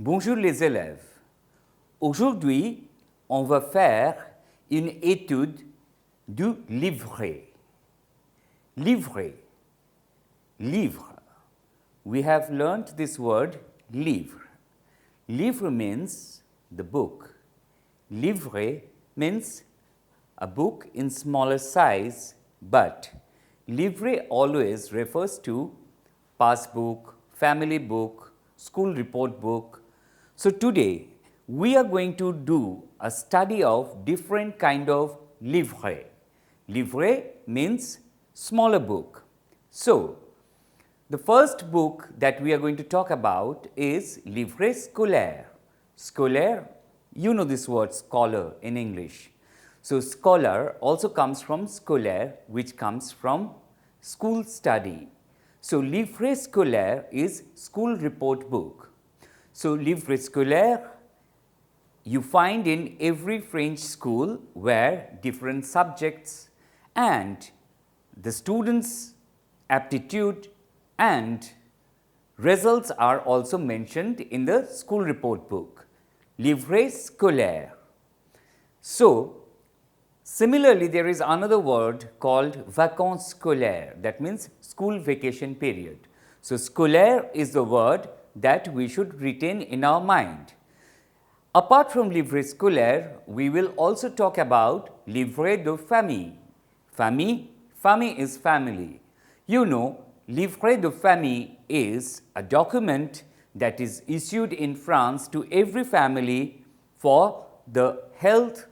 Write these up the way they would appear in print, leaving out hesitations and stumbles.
Bonjour les élèves. Aujourd'hui, on va faire une étude du livret. Livret, livre. We have learnt this word livre. Livre means the book. Livret means a book in smaller size, but livret always refers to passbook, family book, school report book. So today we are going to do a study of different kind of livret. Livret means smaller book. So the first book that we are going to talk about is Livret scolaire. Scolaire, you know this word scholar in English. So scholar also comes from scolaire, which comes from school study. So Livret scolaire is school report book. So Livret scolaire you find in every French school where different subjects and the students' aptitude and results are also mentioned in the school report book, Livret scolaire. So, similarly, there is another word called vacances scolaires, that means school vacation period. So, scolaire is the word that we should retain in our mind. Apart from livret scolaire, we will also talk about livret de famille. Famille is family. You know, livret de famille is a document that is issued in France to every family for the health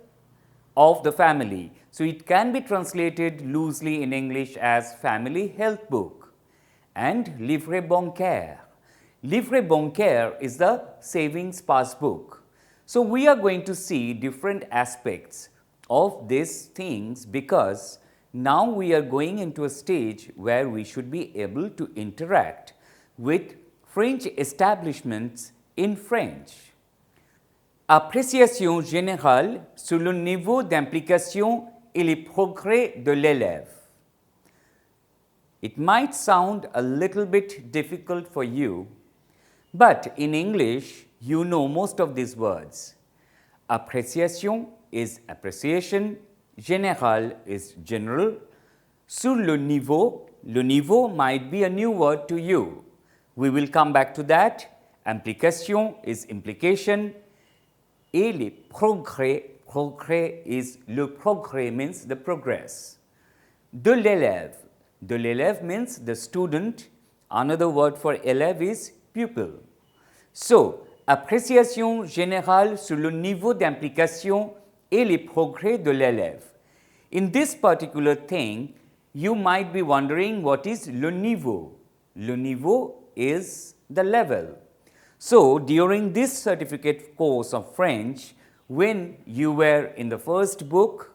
of the family. So it can be translated loosely in English as family health book. And livret bancaire. Livret bancaire is the savings passbook. So we are going to see different aspects of these things because now we are going into a stage where we should be able to interact with French establishments in French. Appréciation générale sur le niveau d'implication et les progrès de l'élève. It might sound a little bit difficult for you, but in English, you know most of these words. Appréciation is appreciation, général is general. Sur le niveau might be a new word to you. We will come back to that. Implication is implication. Et les progrès is le progrès means the progress. De l'élève means the student. Another word for élève is pupil. So, appréciation générale sur le niveau d'implication et les progrès de l'élève. In this particular thing, you might be wondering what is le niveau. Le niveau is the level. So, during this certificate course of French, when you were in the first book,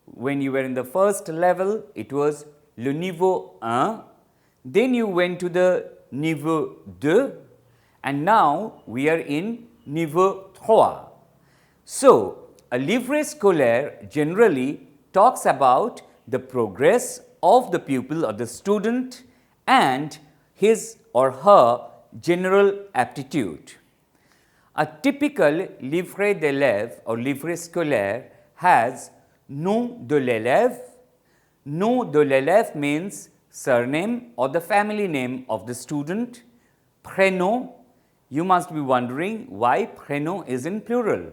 when you were in the first level, it was le niveau 1. Then you went to the niveau 2. And now we are in niveau 3. So, a livret scolaire generally talks about the progress of the pupil or the student and his or her general aptitude. A typical livret d'élève or livret scolaire has nom de l'élève. Nom de l'élève means surname or the family name of the student. Prénom. You must be wondering why prénom is in plural,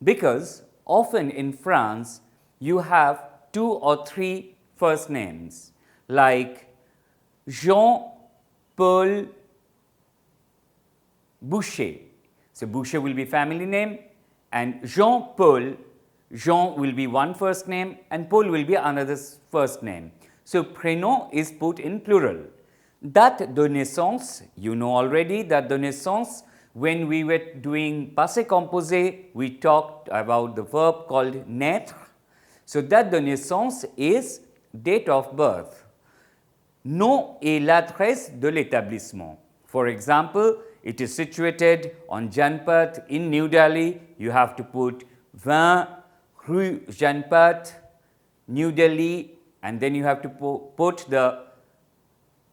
because often in France you have 2 or 3 first names like Jean, Paul, Boucher. So Boucher will be family name and Jean Paul, Jean will be one first name and Paul will be another first name. So prénom is put in plural. Date de naissance, you know already that de naissance, when we were doing passé composé, we talked about the verb called naître. So date de naissance is date of birth. Nom et l'adresse de l'établissement. For example, it is situated on Janpat in New Delhi. You have to put 20 Rue Janpat, New Delhi, and then you have to put the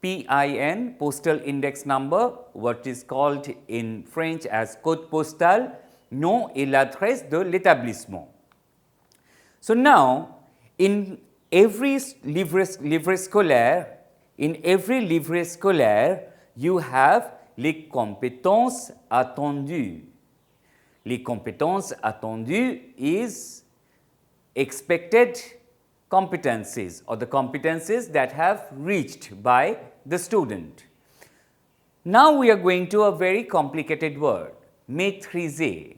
PIN, postal index number, what is called in French as code postal, nom et l'adresse de l'établissement. So now, in every livret scolaire, you have les compétences attendues. Les compétences attendues is expected competencies or the competencies that have reached by the student. Now we are going to a very complicated word, maîtriser.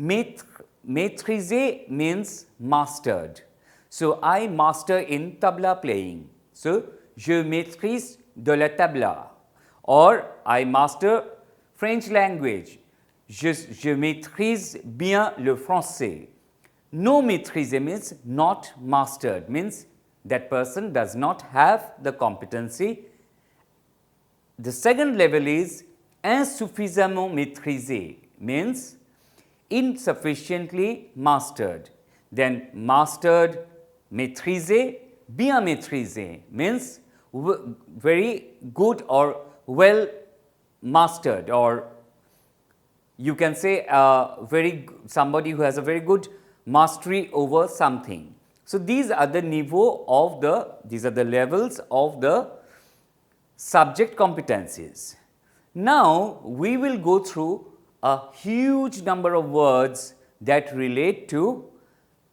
Maîtriser means mastered. So I master in tabla playing. So je maîtrise de la tabla. Or I master French language. Je maîtrise bien le français. No maîtriser means not mastered, means that person does not have the competency. The second level is insuffisamment maîtrisé, means insufficiently mastered. Then mastered, maîtrisé, bien maîtrisé means very good or well mastered, or you can say somebody who has a very good mastery over something. So these are the levels of the subject competencies. Now we will go through a huge number of words that relate to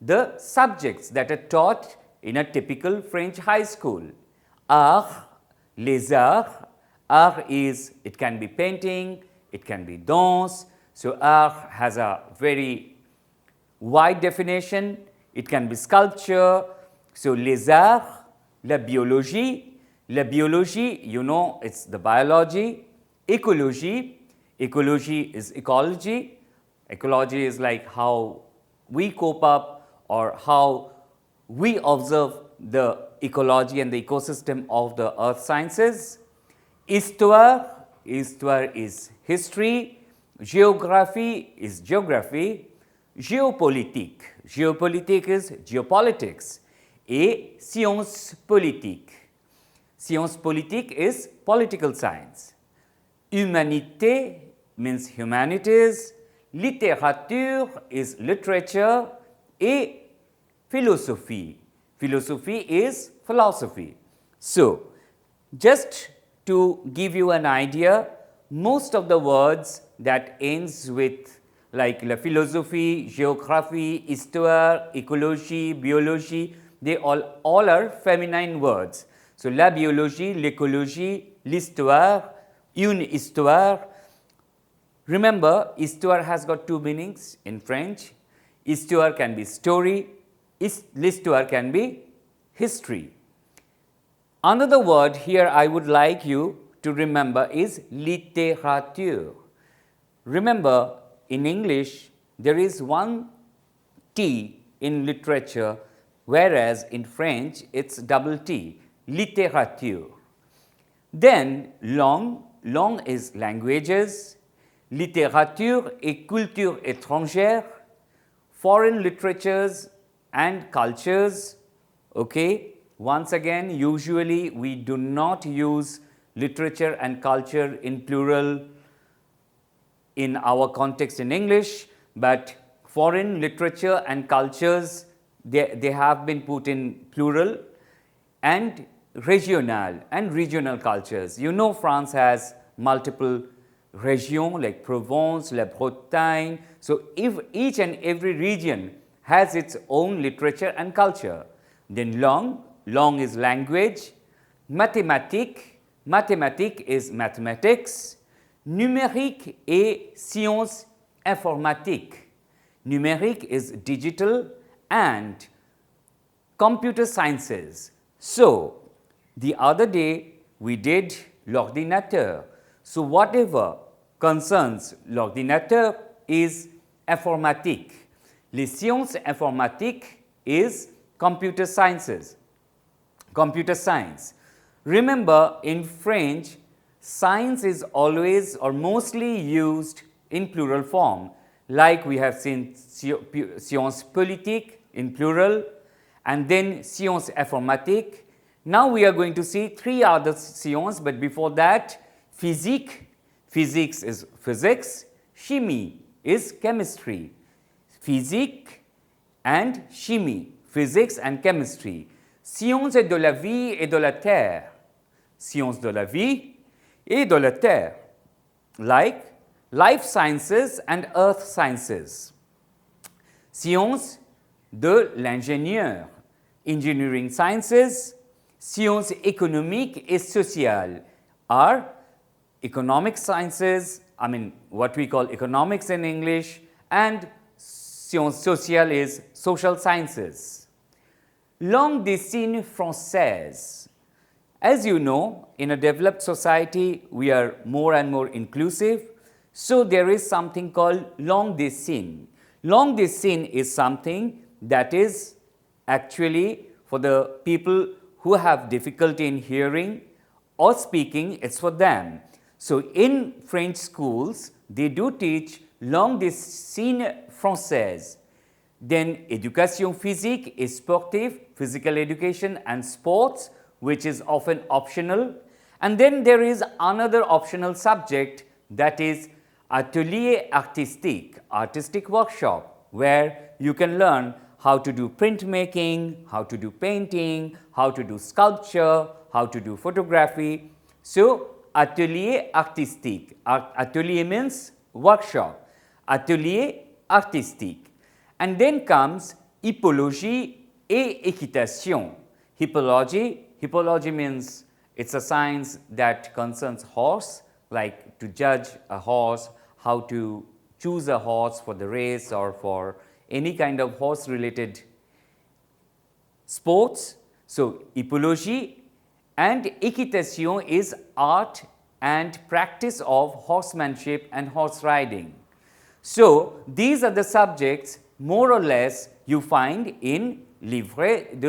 the subjects that are taught in a typical French high school. Art, les arts. Art is, it can be painting, it can be dance. So art has a very wide definition. It can be sculpture. So les arts, la biologie, you know, it's the biology. Ecologie, ecologie is ecology. Ecology is like how we cope up or how we observe the ecology and the ecosystem of the earth sciences. Histoire, histoire is history. Géographie is geography. Géopolitique, géopolitique is geopolitics. Et science politique. Science politique is political science. Humanité means humanities. Littérature is literature. Et philosophie. Philosophie is philosophy. So, just to give you an idea, most of the words that ends with like la philosophie, géographie, histoire, écologie, biologie, they all are feminine words. So, la biologie, l'écologie, l'histoire, une histoire. Remember, histoire has got two meanings in French. Histoire can be story, l'histoire can be history. Another word here I would like you to remember is littérature. Remember, in English, there is one T in literature, whereas in French, it's double T, littérature. Then, langue is languages, littérature et culture étrangère, foreign literatures and cultures. Okay, once again, usually we do not use literature and culture in plural in our context in English, but foreign literature and cultures, they have been put in plural, and regional cultures. You know, France has multiple regions like Provence, La Bretagne. So, if each and every region has its own literature and culture. Then langue is language. Mathématique is mathematics. Numérique et sciences informatiques. Numérique is digital and computer sciences. So, the other day we did l'ordinateur. So, whatever concerns l'ordinateur is informatique. Les sciences informatiques is computer sciences. Computer science. Remember, in French, science is always or mostly used in plural form, like we have seen science politique in plural, and then science informatique, Now we are going to see three other sciences, but before that, physique, physics is physics, chimie is chemistry. Physique and chimie, physics and chemistry. Sciences de la vie et de la terre. Sciences de la vie et de la terre, like life sciences and earth sciences. Sciences de l'ingénieur, engineering sciences. Sciences économiques et sociales are economic sciences, I mean what we call economics in English, and sciences sociales is social sciences. Langue des signes française. As you know, in a developed society, we are more and more inclusive. So there is something called langue des signes. Langue des signes is something that is actually for the people who have difficulty in hearing or speaking, it's for them. So in French schools, they do teach langue des signes française. Then education physique et sportive, physical education and sports, which is often optional. And then there is another optional subject, that is atelier artistique, artistic workshop, where you can learn how to do printmaking, how to do painting, how to do sculpture, how to do photography. So atelier artistique, atelier means workshop, atelier artistique. And then comes hippologie et équitation. Hippology means it's a science that concerns horse, like to judge a horse, how to choose a horse for the race or for any kind of horse related sports. So hippologie and équitation is art and practice of horsemanship and horse riding. So these are the subjects more or less you find in livret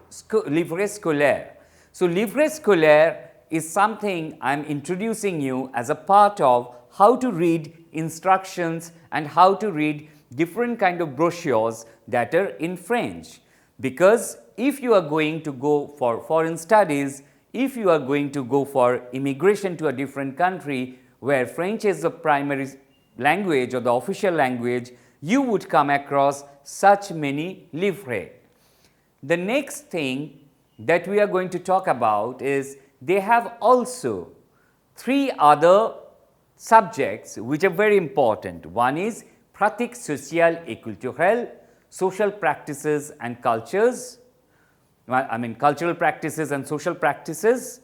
scolaire. So livret scolaire is something I am introducing you as a part of how to read instructions and how to read different kind of brochures that are in French. Because if you are going to go for foreign studies, if you are going to go for immigration to a different country where French is the primary language or the official language, you would come across such many livrets. The next thing that we are going to talk about is they have also three other subjects which are very important. One is pratique sociale et culturelle, social practices and cultures, I mean cultural practices and social practices,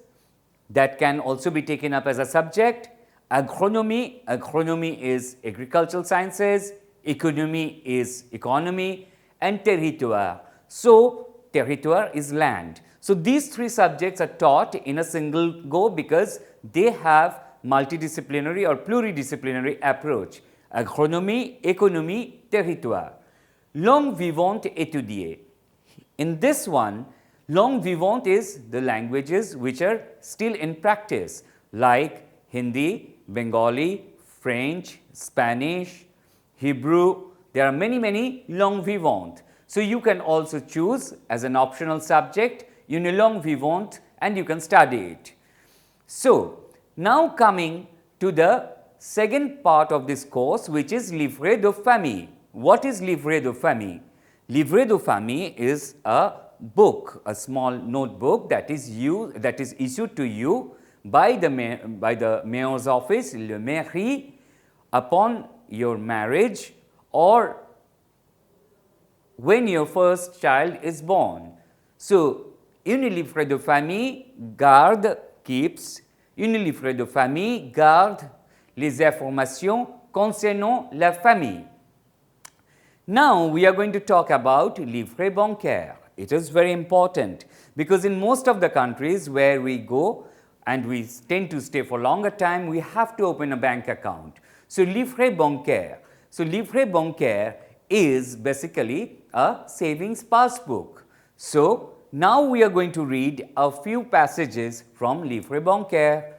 that can also be taken up as a subject. Agronomy, agronomy is agricultural sciences, economy is economy, and territoire. So territoire is land. So these three subjects are taught in a single go because they have multidisciplinary or pluridisciplinary approach. Agronomy, économie, territoire. Langue vivante étudiée. In this one, langue vivante is the languages which are still in practice, like Hindi, Bengali, French, Spanish, Hebrew. There are many langues vivantes. So you can also choose as an optional subject une langue vivante and you can study it. So now coming to the second part of this course, which is livret de famille. What is livret de famille? Livret de famille is a book, a small notebook that is issued to you by the mayor's office, le mairie, upon your marriage or when your first child is born. So une livret de famille keeps, une livret de famille garde les informations concernant la famille. Now we are going to talk about livret bancaire. It is very important because in most of the countries where we go and we tend to stay for longer time, we have to open a bank account. So livret bancaire. So livret bancaire is basically a savings passbook. So now we are going to read a few passages from livret bancaire.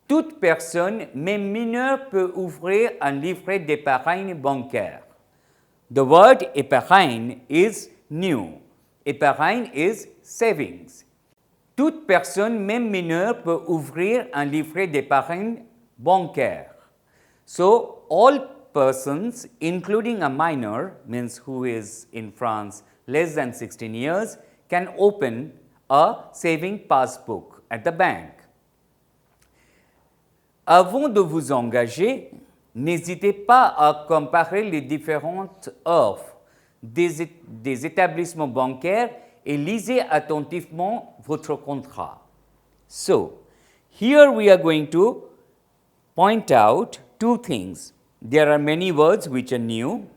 Toute personne, même mineure, peut ouvrir un livret d'épargne bancaire. The word épargne is new. Épargne is savings. toute personne, même mineure, peut ouvrir un livret d'épargne bancaire. So, all persons, including a minor, means who is in France less than 16 years, can open a saving passbook at the bank. Avant de vous engager, n'hésitez pas à comparer les différentes offres des établissements bancaires et lisez attentivement votre contrat. So, here we are going to point out two things. There are many words which are new,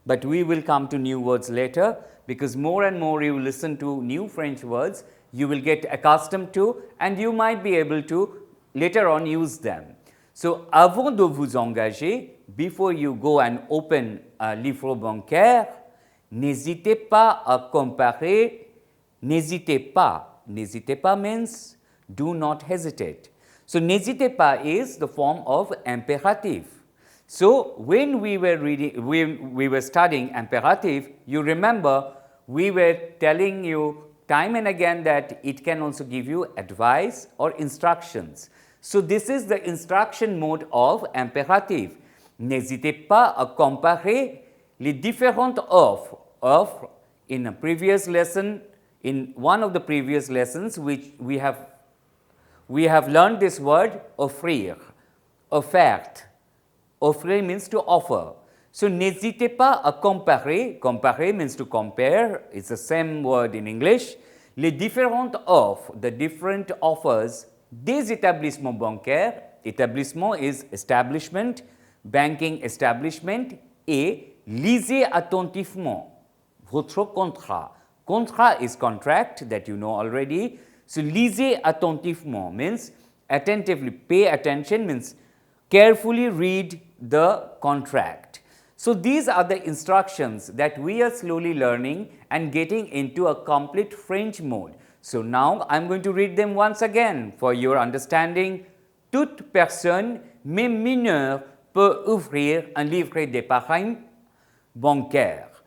but we will come to new words later, because more and more you listen to new French words, you will get accustomed to, and you might be able to later on use them. So, avant de vous engager, before you go and open a livret bancaire, n'hésitez pas à comparer. N'hésitez pas. N'hésitez pas means do not hesitate. So, n'hésitez pas is the form of imperative. So, when we were reading, we were studying imperative, you remember we were telling you time and again that it can also give you advice or instructions. So, this is the instruction mode of imperative. N'hésitez pas à comparer les différentes offres. In a previous lesson, in one of the previous lessons, which we have learned this word offrir, offerte. Offrir means to offer. So, n'hésitez pas à comparer. Comparer means to compare. It's the same word in English. Les différentes offres, the different offers des établissements bancaires. Établissement is establishment, banking establishment, et lisez attentivement votre contrat. Contrat is contract that you know already. So, lisez attentivement means attentively, pay attention means carefully read the contract. So, these are the instructions that we are slowly learning and getting into a complete French mode. So, now I am going to read them once again for your understanding. Toute personne, même mineure, peut ouvrir un livret d'épargne bancaire.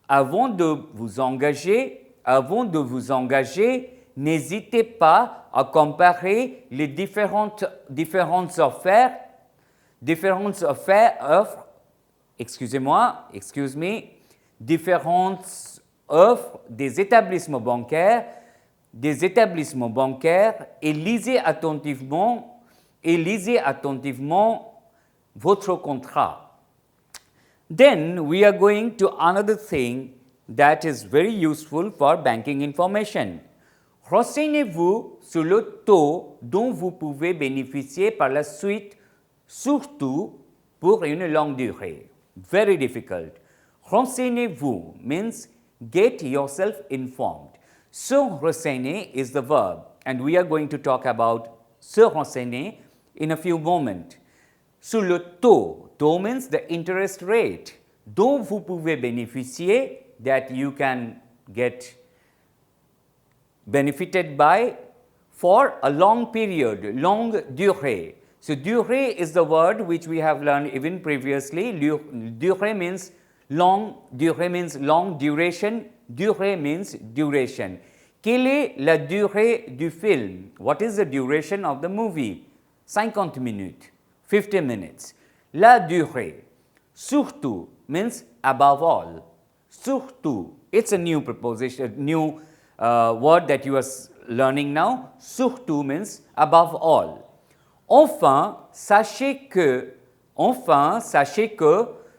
Avant de vous engager, n'hésitez pas à comparer les différentes offres, différentes offres des établissements bancaires et lisez attentivement votre contrat. Then we are going to another thing that is very useful for banking information. Renseignez-vous sur le taux dont vous pouvez bénéficier par la suite, surtout pour une longue durée. Very difficult. Renseignez-vous means get yourself informed. Se renseigner is the verb, and we are going to talk about se renseigner in a few moments. Sur le taux, taux means the interest rate, dont vous pouvez bénéficier, that you can get benefited by for a long period, longue durée. So, durée is the word which we have learned even previously. Durée means long duration, durée means duration. Quelle est la durée du film? What is the duration of the movie? 50 minutes, 50 minutes. La durée. Surtout means above all. Surtout. It's a new preposition, new word that you are learning now. Surtout means above all. Enfin, sachez que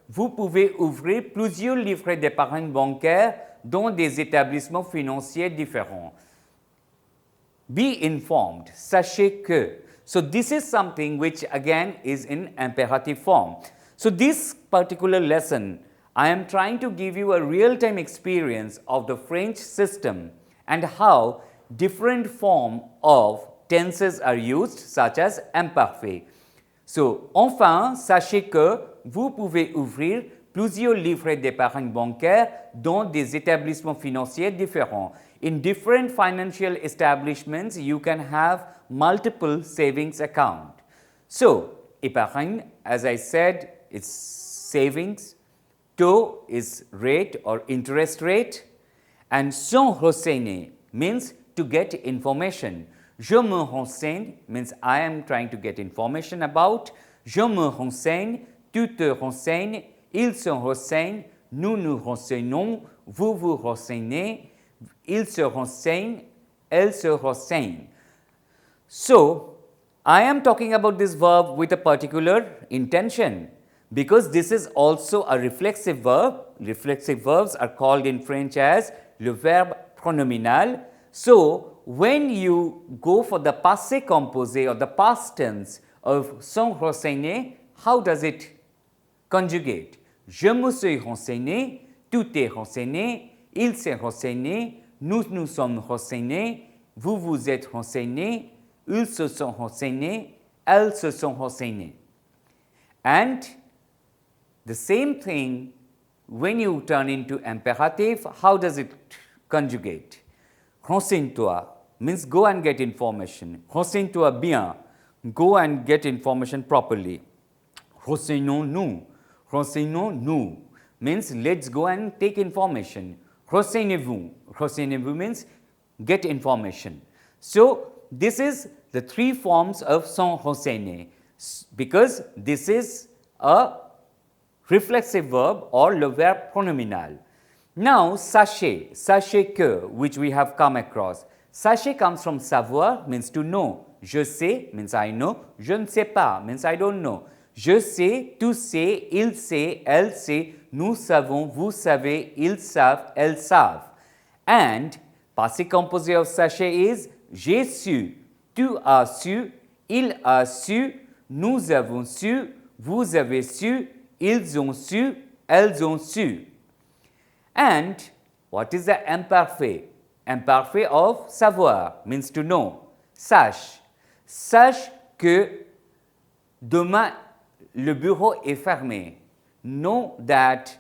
vous pouvez ouvrir plusieurs livrets d'épargne bancaire dans des établissements financiers différents. Be informed. Sachez que. So, this is something which again is in imperative form. So, this particular lesson, I am trying to give you a real-time experience of the French system and how different form of tenses are used, such as imparfait. So, enfin, sachez que vous pouvez ouvrir plusieurs livrets d'épargne bancaire dans des établissements financiers différents. In different financial establishments, you can have multiple savings accounts. So, épargne, as I said, it's savings. Taux is rate or interest rate. And se renseigner means to get information. Je me renseigne means I am trying to get information about. Je me renseigne, tu te renseignes, il se renseigne, nous nous renseignons, vous vous renseignez, il se renseigne, elle se renseigne. So, I am talking about this verb with a particular intention because this is also a reflexive verb. Reflexive verbs are called in French as le verbe pronominal. So, when you go for the passé composé or the past tense of sont renseignés, how does it conjugate? Je me suis renseigné, tu t'es renseigné, il s'est renseigné, nous nous sommes renseignés, vous vous êtes renseignés, ils se sont renseignés, elles se sont renseignées. And the same thing when you turn into imperative, how does it conjugate? Renseigne-toi means go and get information. Renseigne-toi bien, go and get information properly. Renseignons-nous. Renseignons-nous means let's go and take information. Renseignez-vous. Renseignez-vous means get information. So, this is the three forms of sont renseigné because this is a reflexive verb or le verbe pronominal. Now, sachez, sachez que, which we have come across. Sachez comes from savoir, means to know. Je sais means I know. Je ne sais pas means I don't know. Je sais, tu sais, il sait, elle sait, nous savons, vous savez, ils savent, elles savent. And passé composé of sachet is j'ai su, tu as su, il a su, nous avons su, vous avez su, ils ont su, elles ont su. And what is the imparfait? Imparfait of savoir means to know. Sache. Sache que demain le bureau est fermé. Know that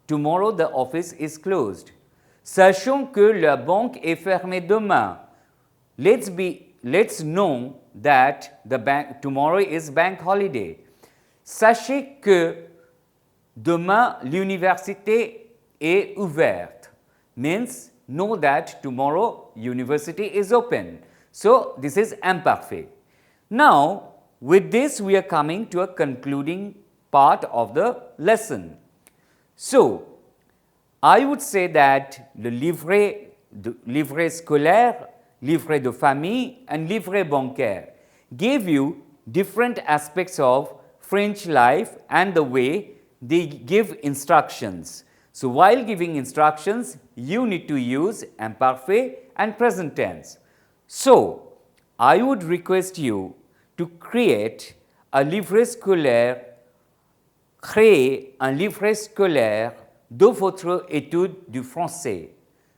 tomorrow the office is closed. Sachons que la banque est fermée demain. Let's know that the bank tomorrow is bank holiday. Sachez que demain l'université est ouverte. Means know that tomorrow university is open. So, this is imparfait. Now, with this we are coming to a concluding part of the lesson. So, I would say that the livret scolaire, livret de famille and livret bancaire gave you different aspects of French life and the way they give instructions. So, while giving instructions, you need to use imparfait and present tense. So, I would request you to create a livret scolaire, créer un livret scolaire de votre étude du français.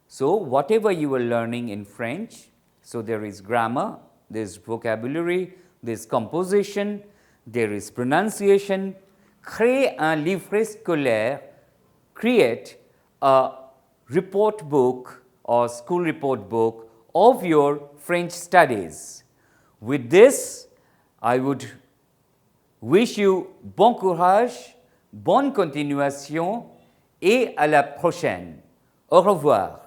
So, whatever you are learning in French, so there is grammar, there is vocabulary, there is composition, there is pronunciation. Créer un livret scolaire, create a report book or school report book of your French studies. With this, I would wish you bon courage, bonne continuation et à la prochaine. Au revoir.